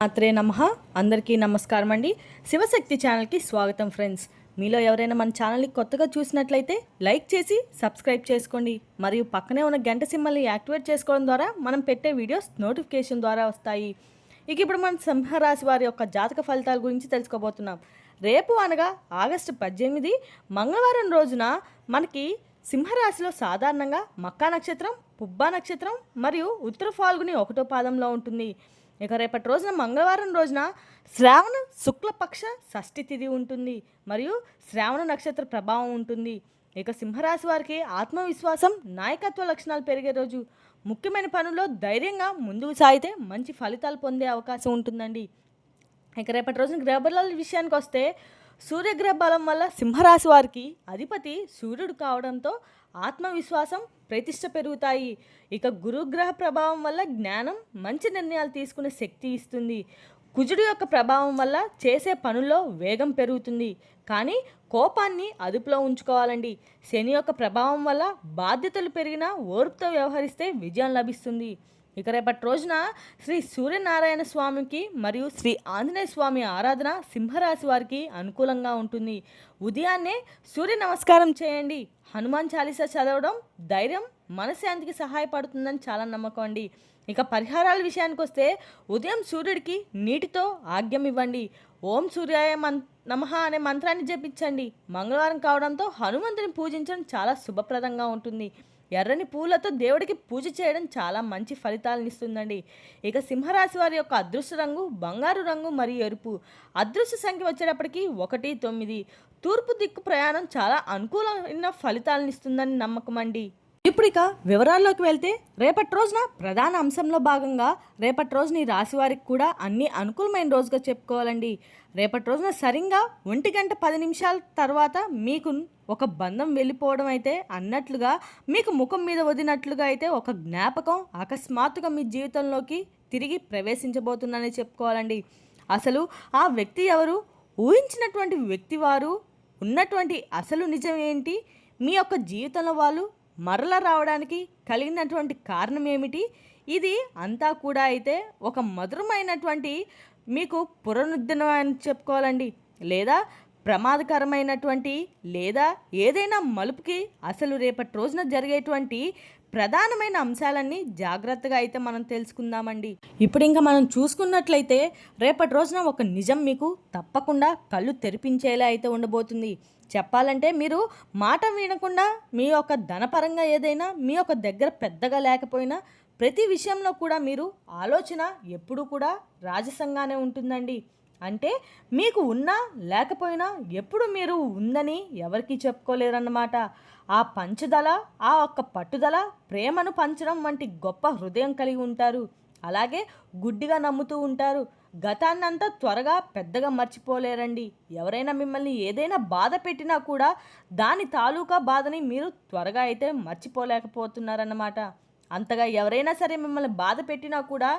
మాత్రే నమః. అందరికీ నమస్కారం అండి. శివశక్తి ఛానల్కి స్వాగతం ఫ్రెండ్స్. మీలో ఎవరైనా మన ఛానల్ని కొత్తగా చూసినట్లయితే లైక్ చేసి సబ్స్క్రైబ్ చేసుకోండి. మరియు పక్కనే ఉన్న గంట సింబల్ని యాక్టివేట్ చేసుకోవడం ద్వారా మనం పెట్టే వీడియోస్ నోటిఫికేషన్ ద్వారా వస్తాయి. ఇప్పుడు మనం సింహరాశి వారి యొక్క జాతక ఫలితాల గురించి తెలుసుకోబోతున్నాం. రేపు అనగా ఆగస్టు 18 మంగళవారం రోజున మనకి సింహరాశిలో సాధారణంగా మక్కా నక్షత్రం, పుబ్బా నక్షత్రం మరియు ఉత్తర ఫాల్గుని 1వ పాదంలో ఉంటుంది. ఇక రేపటి రోజున మంగళవారం రోజున శ్రావణ శుక్లపక్ష షష్ఠి తిథి ఉంటుంది మరియు శ్రావణ నక్షత్ర ప్రభావం ఉంటుంది. ఇక సింహరాశి వారికి ఆత్మవిశ్వాసం, నాయకత్వ లక్షణాలు పెరిగే రోజు. ముఖ్యమైన పనుల్లో ధైర్యంగా ముందుకు సాగితే మంచి ఫలితాలు పొందే అవకాశం ఉంటుందండి. ఇక రేపటి రోజున గ్రహబలాల విషయానికి వస్తే సూర్యగ్రహ బలం వల్ల సింహరాశి వారికి అధిపతి సూర్యుడు కావడంతో ఆత్మవిశ్వాసం, ప్రతిష్ట పెరుగుతాయి. ఇక గురుగ్రహ ప్రభావం వల్ల జ్ఞానం, మంచి నిర్ణయాలు తీసుకునే శక్తి ఇస్తుంది. కుజుడు యొక్క ప్రభావం వల్ల చేసే పనుల్లో వేగం పెరుగుతుంది, కానీ కోపాన్ని అదుపులో ఉంచుకోవాలండి. శని యొక్క ప్రభావం వల్ల బాధ్యతలు పెరిగినా ఓర్పుతో వ్యవహరిస్తే విజయం లభిస్తుంది. ఇక రేపటి రోజున శ్రీ సూర్యనారాయణ స్వామికి మరియు శ్రీ ఆంజనేయ స్వామి ఆరాధన సింహరాశి వారికి అనుకూలంగా ఉంటుంది. ఉదయాన్నే సూర్య నమస్కారం చేయండి. హనుమాన్ చాలీసా చదవడం ధైర్యం, మనశ్శాంతికి సహాయపడుతుందని చాలా నమ్మకం అండి. ఇక పరిహారాల విషయానికి వస్తే ఉదయం సూర్యుడికి నీటితో ఆగ్యం ఇవ్వండి. ఓం సూర్యాయ నమః అనే మంత్రాన్ని జపించండి. మంగళవారం కావడంతో హనుమంతుని పూజించడం చాలా శుభప్రదంగా ఉంటుంది. ఎర్రని పూలతో దేవుడికి పూజ చేయడం చాలా మంచి ఫలితాలను ఇస్తుందండి. ఇక సింహరాశి వారి యొక్క అదృష్ట రంగు బంగారు రంగు మరియు ఎరుపు. అదృష్ట సంఖ్య వచ్చేటప్పటికి 1, 9. తూర్పు దిక్కు ప్రయాణం చాలా అనుకూలమైన ఫలితాలను ఇస్తుందని నమ్మకం అండి. ఇప్పుడు ఇక వివరాల్లోకి వెళ్తే రేపటి రోజున ప్రధాన అంశంలో భాగంగా రేపటి రోజున ఈ రాశి వారికి కూడా అన్ని అనుకూలమైన రోజుగా చెప్పుకోవాలండి. రేపటి రోజున సరిగ్గా 1:10 తర్వాత మీకు ఒక బంధం వెళ్ళిపోవడం అయితే అన్నట్లుగా మీకు ముఖం మీద వదినట్లుగా అయితే ఒక జ్ఞాపకం అకస్మాత్తుగా మీ జీవితంలోకి తిరిగి ప్రవేశించబోతుందని చెప్పుకోవాలండి. అసలు ఆ వ్యక్తి ఎవరు, ఊహించినటువంటి వ్యక్తి వారు, ఉన్నటువంటి అసలు నిజం ఏంటి, మీ యొక్క జీవితంలో వాళ్ళు మరల రావడానికి కలిగినటువంటి కారణం ఏమిటి, ఇది అంతా కూడా అయితే ఒక మధురమైనటువంటి మీకు పునరుద్ధరణ అని చెప్పుకోవాలండి. లేదా ప్రమాదకరమైనటువంటి లేదా ఏదైనా మలుపుకి అసలు రేపటి రోజున జరిగేటువంటి ప్రధానమైన అంశాలన్నీ జాగ్రత్తగా అయితే మనం తెలుసుకుందామండి. ఇప్పుడు ఇంకా మనం చూసుకున్నట్లయితే రేపటి రోజున ఒక నిజం మీకు తప్పకుండా కళ్ళు తెరిపించేలా అయితే ఉండబోతుంది. చెప్పాలంటే మీరు మాట వినకుండా మీ యొక్క ధనపరంగా ఏదైనా మీ యొక్క దగ్గర పెద్దగా లేకపోయినా ప్రతి విషయంలో కూడా మీరు ఆలోచన ఎప్పుడూ కూడా రాజసంగానే ఉంటుందండి. అంటే మీకు ఉన్నా లేకపోయినా ఎప్పుడు మీరు ఉందని ఎవరికి చెప్పుకోలేరన్నమాట. ఆ పంచుదల, ఆ ఒక్క పట్టుదల, ప్రేమను పంచడం వంటి గొప్ప హృదయం కలిగి ఉంటారు. అలాగే గుడ్డిగా నమ్ముతూ ఉంటారు. గతాన్నంతా త్వరగా పెద్దగా మర్చిపోలేరండి. ఎవరైనా మిమ్మల్ని ఏదైనా బాధ పెట్టినా కూడా దాని తాలూకా బాధని మీరు త్వరగా అయితే మర్చిపోలేకపోతున్నారన్నమాట. అంతగా ఎవరైనా సరే మిమ్మల్ని బాధ పెట్టినా కూడా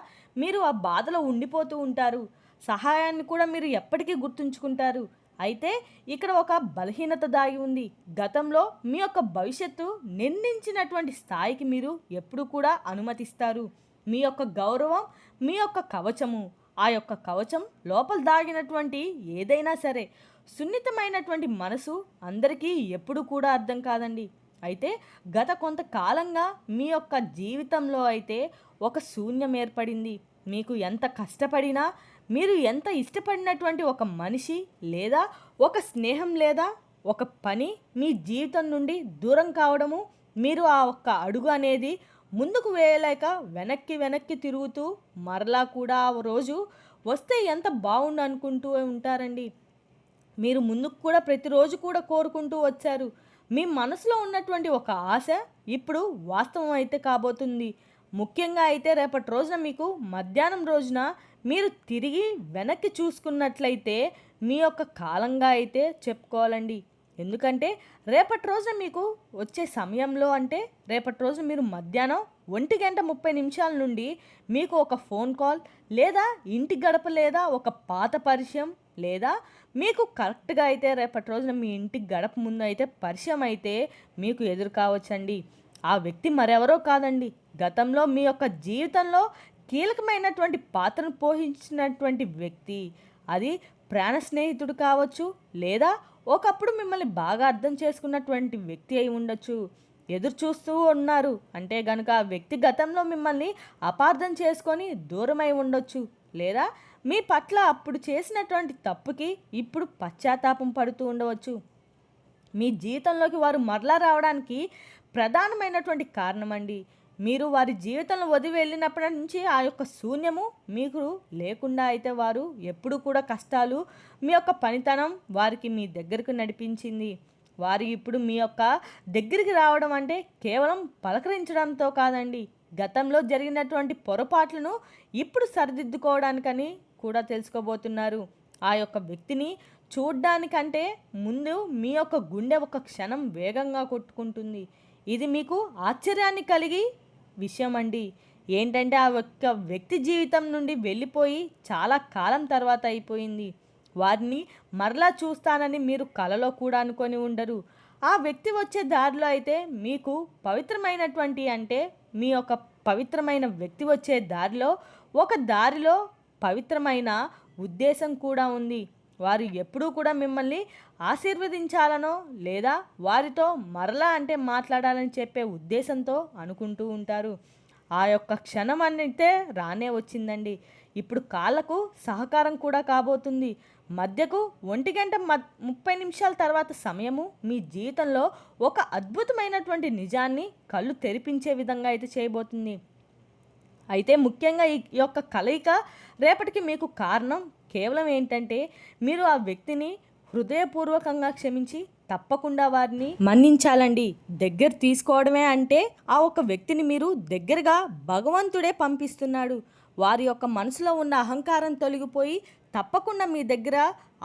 మీరు ఆ బాధలో ఉండిపోతూ ఉంటారు. సహాయాన్ని కూడా మీరు ఎప్పటికీ గుర్తుంచుకుంటారు. అయితే ఇక్కడ ఒక బలహీనత దాగి ఉంది. గతంలో మీ యొక్క భవిష్యత్తు నిర్ణయించినటువంటి స్థాయికి మీరు ఎప్పుడు కూడా అనుమతిస్తారు. మీ యొక్క గౌరవం మీ యొక్క కవచము. ఆ యొక్క కవచం లోపల దాగినటువంటి ఏదైనా సరే సున్నితమైనటువంటి మనసు అందరికీ ఎప్పుడు కూడా అర్థం కాదండి. అయితే గత కొంతకాలంగా మీ యొక్క జీవితంలో అయితే ఒక శూన్యం ఏర్పడింది. మీకు ఎంత కష్టపడినా, మీరు ఎంత ఇష్టపడినటువంటి ఒక మనిషి లేదా ఒక స్నేహం లేదా ఒక పని మీ జీవితం నుండి దూరం కావడము, మీరు ఆ ఒక్క అడుగు అనేది ముందుకు వేయలేక వెనక్కి తిరుగుతూ మరలా కూడా ఆ రోజు వస్తే ఎంత బాగుండు అనుకుంటూ ఉంటారండి. మీరు ముందుకు కూడా ప్రతిరోజు కూడా కోరుకుంటూ వచ్చారు. మీ మనసులో ఉన్నటువంటి ఒక ఆశ ఇప్పుడు వాస్తవం అయితే కాబోతుంది. ముఖ్యంగా అయితే రేపటి రోజున మీకు మధ్యాహ్నం రోజున మీరు తిరిగి వెనక్కి చూసుకున్నట్లయితే మీ యొక్క కాలంగా అయితే చెప్పుకోవాలండి. ఎందుకంటే రేపటి రోజున మీకు వచ్చే సమయంలో అంటే రేపటి రోజు మీరు మధ్యాహ్నం 1:30 నుండి మీకు ఒక ఫోన్ కాల్ లేదా ఇంటి గడప లేదా ఒక పాత పరిచయం లేదా మీకు కరెక్ట్గా అయితే రేపటి రోజున మీ ఇంటి గడప ముందు అయితే పరిచయం అయితే మీకు ఎదురు కావచ్చండి. ఆ వ్యక్తి మరెవరో కాదండి, గతంలో మీ యొక్క జీవితంలో కీలకమైనటువంటి పాత్రను పోషించినటువంటి వ్యక్తి. అది ప్రాణ స్నేహితుడు కావచ్చు, లేదా ఒకప్పుడు మిమ్మల్ని బాగా అర్థం చేసుకున్నటువంటి వ్యక్తి అయి ఉండొచ్చు. ఎదురు చూస్తూ ఉన్నారు అంటే గనుక ఆ వ్యక్తి గతంలో మిమ్మల్ని అపార్థం చేసుకొని దూరమై ఉండొచ్చు, లేదా మీ పట్ల అప్పుడు చేసినటువంటి తప్పుకి ఇప్పుడు పశ్చాత్తాపం పడుతూ ఉండవచ్చు. మీ జీవితంలోకి వారు మరలా రావడానికి ప్రధానమైనటువంటి కారణం అండి. మీరు వారి జీవితంలో వదిలి వెళ్ళినప్పటి నుంచి ఆ యొక్క శూన్యము మీకు లేకుండా అయితే వారు ఎప్పుడు కూడా కష్టాలు, మీ యొక్క పనితనం వారికి మీ దగ్గరకు నడిపించింది. వారు ఇప్పుడు మీ యొక్క దగ్గరికి రావడం అంటే కేవలం పలకరించడంతో కాదండి, గతంలో జరిగినటువంటి పొరపాట్లను ఇప్పుడు సరిదిద్దుకోవడానికని కూడా తెలుసుకోబోతున్నారు. ఆ యొక్క వ్యక్తిని చూడ్డానికంటే ముందు మీ యొక్క గుండె ఒక క్షణం వేగంగా కొట్టుకుంటుంది. ఇది మీకు ఆశ్చర్యాన్ని కలిగి విషయం అండి. ఏంటంటే ఆ యొక్క వ్యక్తి జీవితం నుండి వెళ్ళిపోయి చాలా కాలం తర్వాత అయిపోయింది. వారిని మరలా చూస్తానని మీరు కలలో కూడా అనుకొని ఉండరు. ఆ వ్యక్తి వచ్చే దారిలో అయితే మీకు పవిత్రమైనటువంటి అంటే మీ యొక్క పవిత్రమైన వ్యక్తి వచ్చే దారిలో ఒక దారిలో పవిత్రమైన ఉద్దేశం కూడా ఉంది. వారు ఎప్పుడూ కూడా మిమ్మల్ని ఆశీర్వదించాలనో లేదా వారితో మరలా అంటే మాట్లాడాలని చెప్పే ఉద్దేశంతో అనుకుంటూ ఉంటారు. ఆ యొక్క క్షణం అయితే రానే వచ్చిందండి. ఇప్పుడు కాళ్ళకు సహకారం కూడా కాబోతుంది. మధ్యకు 1:30 తర్వాత సమయము మీ జీవితంలో ఒక అద్భుతమైనటువంటి నిజాన్ని కళ్ళు తెరిపించే విధంగా అయితే చేయబోతుంది. అయితే ముఖ్యంగా ఈ యొక్క కలయిక రేపటికి మీకు కారణం కేవలం ఏంటంటే మీరు ఆ వ్యక్తిని హృదయపూర్వకంగా క్షమించి తప్పకుండా వారిని మన్నించాలండి. దగ్గర తీసుకోవడమే అంటే ఆ ఒక వ్యక్తిని మీరు దగ్గరగా భగవంతుడే పంపిస్తున్నాడు. వారి యొక్క మనసులో ఉన్న అహంకారం తొలగిపోయి తప్పకుండా మీ దగ్గర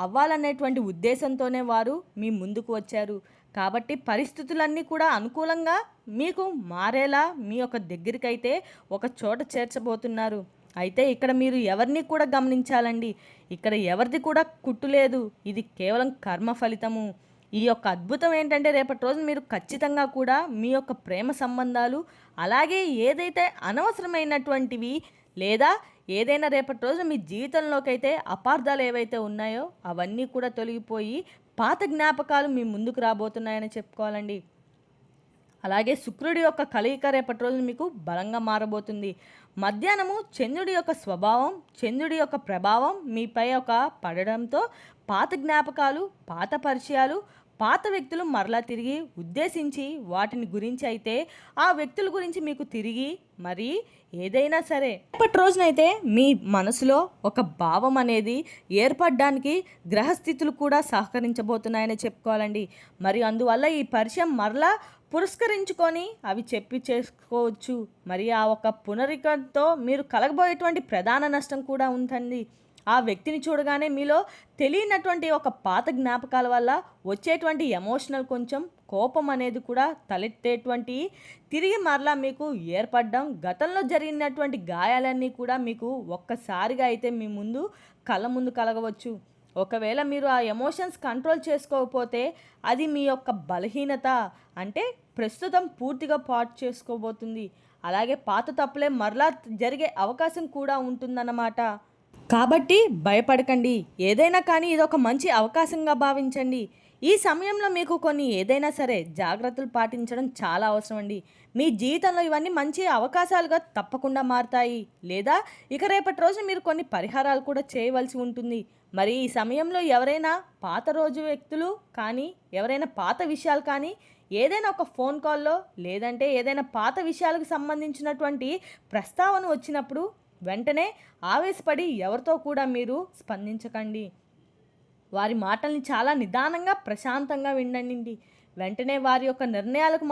అవ్వాలనేటువంటి ఉద్దేశంతోనే వారు మీ ముందుకు వచ్చారు. కాబట్టి పరిస్థితులన్నీ కూడా అనుకూలంగా మీకు మారేలా మీ యొక్క దగ్గరికైతే ఒక చోట చేర్చబోతున్నారు. అయితే ఇక్కడ మీరు ఎవరిని కూడా గమనించాలండి. ఇక్కడ ఎవరిది కూడా కుట్టులేదు. ఇది కేవలం కర్మ ఫలితము. ఈ యొక్క అద్భుతం ఏంటంటే రేపటి రోజు మీరు ఖచ్చితంగా కూడా మీ యొక్క ప్రేమ సంబంధాలు అలాగే ఏదైతే అనవసరమైనటువంటివి లేదా ఏదైనా రేపటి రోజు మీ జీవితంలోకి అయితే అపార్థాలు ఏవైతే ఉన్నాయో అవన్నీ కూడా తొలగిపోయి పాత జ్ఞాపకాలు మీ ముందుకు రాబోతున్నాయని చెప్పుకోవాలండి. అలాగే శుక్రుడి యొక్క కలయిక రేపటి రోజు మీకు బలంగా మారబోతుంది. మధ్యాహ్నము చంద్రుడి యొక్క స్వభావం, చంద్రుడి యొక్క ప్రభావం మీపై ఒక పడడంతో పాత జ్ఞాపకాలు, పాత పరిచయాలు, పాత వ్యక్తులు మరలా తిరిగి ఉద్దేశించి వాటిని గురించి అయితే ఆ వ్యక్తుల గురించి మీకు తిరిగి మరి ఏదైనా సరే రేపటి రోజునైతే మీ మనసులో ఒక భావం అనేది ఏర్పడడానికి గ్రహస్థితులు కూడా సహకరించబోతున్నాయని చెప్పుకోవాలండి. మరి అందువల్ల ఈ పరిచయం మరలా పురస్కరించుకొని అవి చెప్పి చేసుకోవచ్చు. మరి ఆ ఒక పునరికతో మీరు కలగబోయేటువంటి ప్రధాన నష్టం కూడా ఉంటుంది. ఆ వ్యక్తిని చూడగానే మీలో తెలియనటువంటి ఒక పాత జ్ఞాపకాల వల్ల వచ్చేటువంటి ఎమోషనల్ కొంచెం కోపం అనేది కూడా తలెత్తేటువంటి తిరిగి మరలా మీకు ఏర్పడడం, గతంలో జరిగినటువంటి గాయాలన్నీ కూడా మీకు ఒక్కసారిగా అయితే మీ ముందు కళ్ళ ముందు కలగవచ్చు. ఒకవేళ మీరు ఆ ఎమోషన్స్ కంట్రోల్ చేసుకోకపోతే అది మీ యొక్క బలహీనత అంటే ప్రస్తుతం పూర్తిగా పాటు చేసుకోబోతుంది. అలాగే పాత తప్పులే మరలా జరిగే అవకాశం కూడా ఉంటుందన్నమాట. కాబట్టి భయపడకండి. ఏదైనా కానీ ఇదొక మంచి అవకాశంగా భావించండి. ఈ సమయంలో మీకు కొన్ని ఏదైనా సరే జాగ్రత్తలు పాటించడం చాలా అవసరం అండి. మీ జీవితంలో ఇవన్నీ మంచి అవకాశాలుగా తప్పకుండా మారుతాయి. లేదా ఇక రేపటి రోజు మీరు కొన్ని పరిహారాలు కూడా చేయవలసి ఉంటుంది. మరి ఈ సమయంలో ఎవరైనా పాత రోజు వ్యక్తులు కానీ ఎవరైనా పాత విషయాలు కానీ ఏదైనా ఒక ఫోన్ కాల్లో లేదంటే ఏదైనా పాత విషయాలకు సంబంధించినటువంటి ప్రస్తావన వచ్చినప్పుడు వెంటనే ఆవేశపడి ఎవరితో కూడా మీరు స్పందించకండి. వారి మాటల్ని చాలా నిదానంగా ప్రశాంతంగా వినండి. వెంటనే వారి యొక్క నిర్ణయాలకు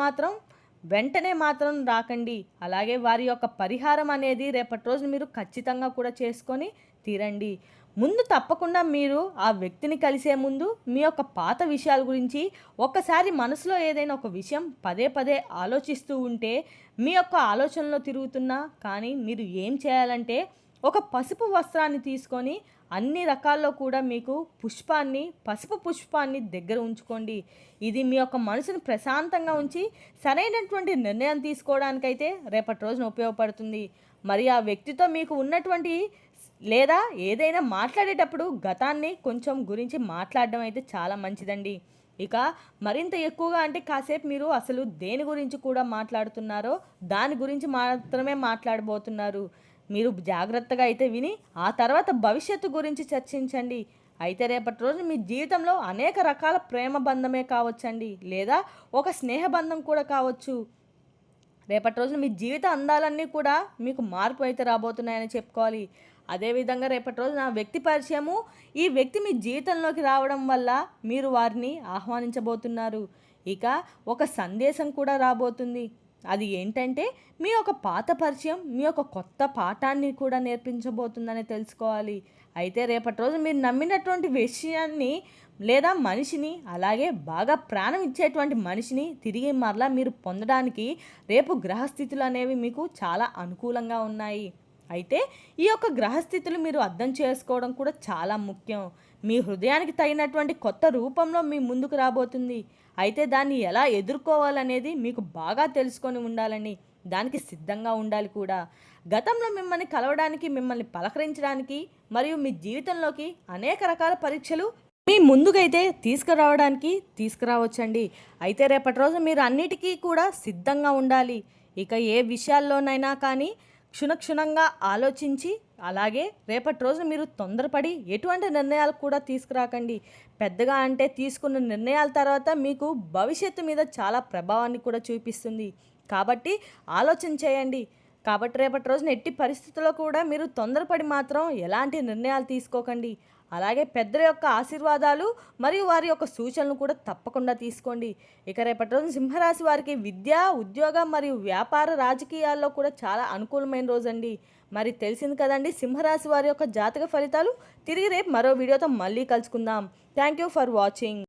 వెంటనే మాత్రం రాకండి. అలాగే వారి యొక్క పరిహారం అనేది రేపటి రోజు మీరు ఖచ్చితంగా కూడా చేసుకొని తీరండి. ముందు తప్పకుండా మీరు ఆ వ్యక్తిని కలిసే ముందు మీ యొక్క పాత విషయాల గురించి ఒక్కసారి మనసులో ఏదైనా ఒక విషయం పదే పదే ఆలోచిస్తూ ఉంటే మీ యొక్క ఆలోచనలో తిరుగుతున్నా కానీ మీరు ఏం చేయాలంటే ఒక పసుపు వస్త్రాన్ని తీసుకొని అన్ని రకాల్లో కూడా మీకు పసుపు పుష్పాన్ని దగ్గర ఉంచుకోండి. ఇది మీ యొక్క మనసును ప్రశాంతంగా ఉంచి సరైనటువంటి నిర్ణయం తీసుకోవడానికైతే రేపటి రోజున ఉపయోగపడుతుంది. మరి ఆ వ్యక్తితో మీకు ఉన్నటువంటి లేదా ఏదైనా మాట్లాడేటప్పుడు గతాన్ని కొంచెం గురించి మాట్లాడడం అయితే చాలా మంచిదండి. ఇక మరింత ఎక్కువగా అంటే కాసేపు మీరు అసలు దేని గురించి కూడా మాట్లాడుతున్నారో దాని గురించి మాత్రమే మాట్లాడబోతున్నారు. మీరు జాగ్రత్తగా అయితే విని ఆ తర్వాత భవిష్యత్తు గురించి చర్చించండి. అయితే రేపటి రోజు మీ జీవితంలో అనేక రకాల ప్రేమ బంధమే కావచ్చండి, లేదా ఒక స్నేహ బంధం కూడా కావచ్చు. రేపటి రోజున మీ జీవిత అందాలన్నీ కూడా మీకు మార్పు అయితే రాబోతున్నాయని చెప్పుకోవాలి. అదేవిధంగా రేపటి రోజున వ్యక్తి పరిచయము, ఈ వ్యక్తి మీ జీవితంలోకి రావడం వల్ల మీరు వారిని ఆహ్వానించబోతున్నారు. ఇక ఒక సందేశం కూడా రాబోతుంది. అది ఏంటంటే మీ యొక్క పాత పరిచయం మీ యొక్క కొత్త పాఠాన్ని కూడా నేర్పించబోతుందని తెలుసుకోవాలి. అయితే రేపటి రోజు మీరు నమ్మినటువంటి విషయాన్ని లేదా మనిషిని, అలాగే బాగా ప్రాణం ఇచ్చేటువంటి మనిషిని తిరిగి మరలా మీరు పొందడానికి రేపు గ్రహస్థితులు అనేవి మీకు చాలా అనుకూలంగా ఉన్నాయి. అయితే ఈ యొక్క గ్రహస్థితులు మీరు అర్థం చేసుకోవడం కూడా చాలా ముఖ్యం. మీ హృదయానికి తగినటువంటి కొత్త రూపంలో మీ ముందుకు రాబోతుంది. అయితే దాన్ని ఎలా ఎదుర్కోవాలనేది మీకు బాగా తెలుసుకొని ఉండాలని, దానికి సిద్ధంగా ఉండాలి కూడా. గతంలో మిమ్మల్ని కలవడానికి, మిమ్మల్ని పలకరించడానికి మరియు మీ జీవితంలోకి అనేక రకాల పరీక్షలు మీ ముందుకైతే తీసుకురావచ్చండి. అయితే రేపటి రోజు మీరు అన్నిటికీ కూడా సిద్ధంగా ఉండాలి. ఇక ఏ విషయాల్లోనైనా కానీ క్షుణ్ణంగా ఆలోచించి, అలాగే రేపటి రోజు మీరు తొందరపడి ఎటువంటి నిర్ణయాలు కూడా తీసుకురాకండి. పెద్దగా అంటే తీసుకున్న నిర్ణయాల తర్వాత మీకు భవిష్యత్తు మీద చాలా ప్రభావాన్ని కూడా చూపిస్తుంది. కాబట్టి ఆలోచన చేయండి. కాబట్టి రేపటి రోజున ఎట్టి పరిస్థితుల్లో కూడా మీరు తొందరపడి మాత్రం ఎలాంటి నిర్ణయాలు తీసుకోకండి. అలాగే పెద్దల యొక్క ఆశీర్వాదాలు మరియు వారి యొక్క సూచనలు కూడా తప్పకుండా తీసుకోండి. ఇక రేపటి రోజు సింహరాశి వారికి విద్య, ఉద్యోగం మరియు వ్యాపార, రాజకీయాల్లో కూడా చాలా అనుకూలమైన రోజండి. మరి తెలిసింది కదండి సింహరాశి వారి యొక్క జాతక ఫలితాలు. తిరిగి రేపు మరో వీడియోతో మళ్ళీ కలుసుకుందాం. Thank you for watching.